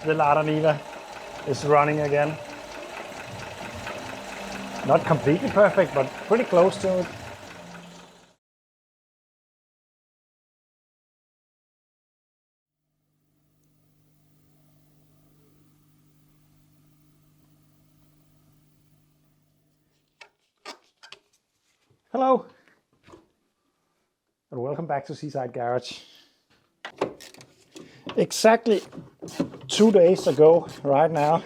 the Lada Niva is running again. Not completely perfect, but pretty close to it. Hello, and welcome back to Seaside Garage. Exactly 2 days ago, right now,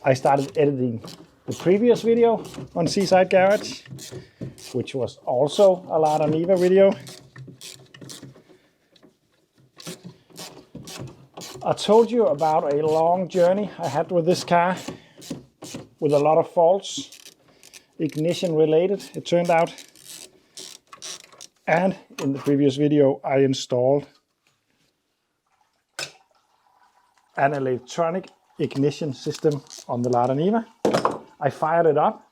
I started editing the previous video on Seaside Garage, which was also a Lada Niva video. I told you about a long journey I had with this car, with a lot of faults, ignition related, it turned out. And in the previous video, I installed an electronic ignition system on the Lada Niva. I fired it up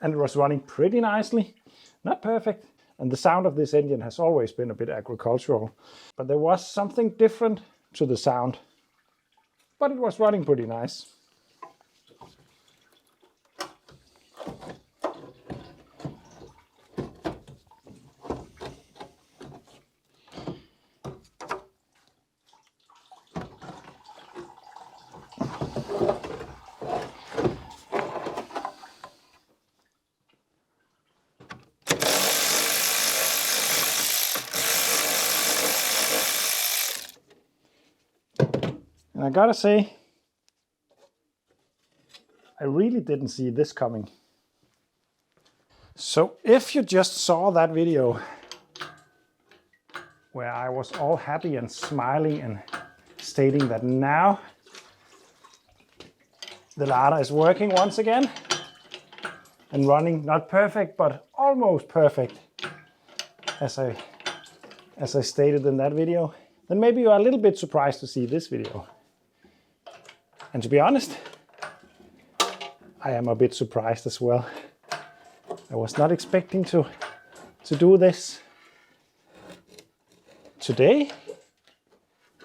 and it was running pretty nicely. Not perfect. And the sound of this engine has always been a bit agricultural. But there was something different to the sound. But it was running pretty nice. And I gotta say, I really didn't see this coming. So if you just saw that video where I was all happy and smiling and stating that now the Lada is working once again and running, not perfect, but almost perfect, as I stated in that video, then maybe you are a little bit surprised to see this video. And to be honest, I am a bit surprised as well. I was not expecting to do this today.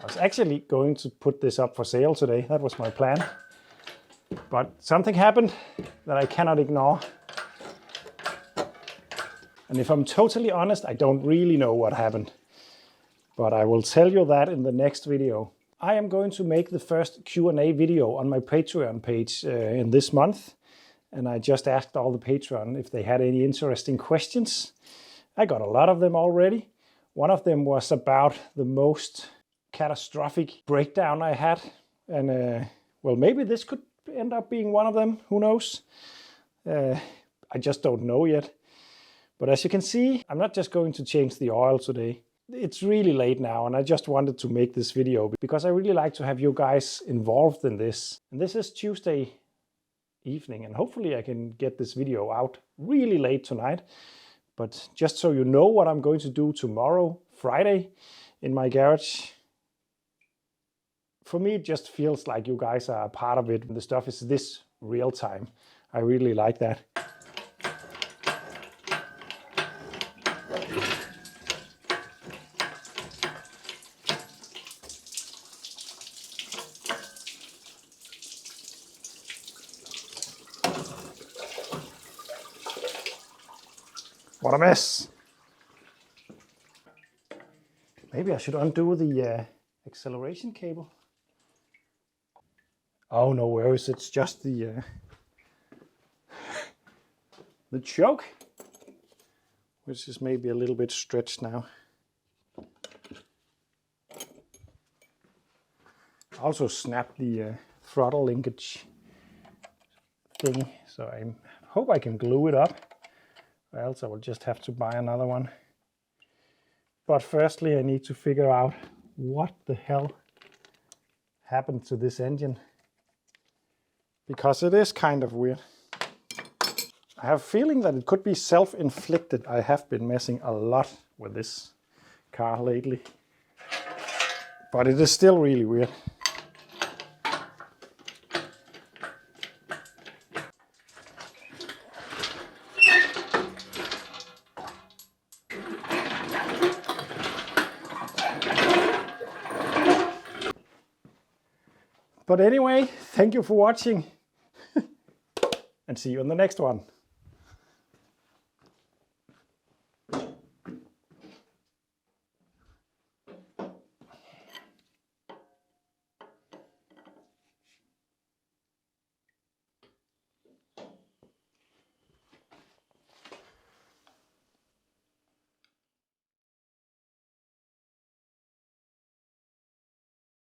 I was actually going to put this up for sale today. That was my plan. But something happened that I cannot ignore. And if I'm totally honest, I don't really know what happened. But I will tell you that in the next video. I am going to make the first Q&A video on my Patreon page in this month. And I just asked all the Patreon if they had any interesting questions. I got a lot of them already. One of them was about the most catastrophic breakdown I had. And well, maybe this could end up being one of them. Who knows? I just don't know yet. But as you can see, I'm not just going to change the oil today. It's really late now and I just wanted to make this video because I really like to have you guys involved in this. And this is Tuesday evening and hopefully I can get this video out really late tonight. But just so you know what I'm going to do tomorrow, Friday, in my garage. For me, it just feels like you guys are a part of it. The stuff is this real time. I really like that. What a mess. Maybe I should undo the acceleration cable. Oh, no worries, it's just the choke, which is maybe a little bit stretched now. I also snapped the throttle linkage thing, so I hope I can glue it up. Or else I will just have to buy another one. But firstly, I need to figure out what the hell happened to this engine. Because it is kind of weird. I have a feeling that it could be self-inflicted. I have been messing a lot with this car lately. But it is still really weird. But anyway, thank you for watching and see you in the next one.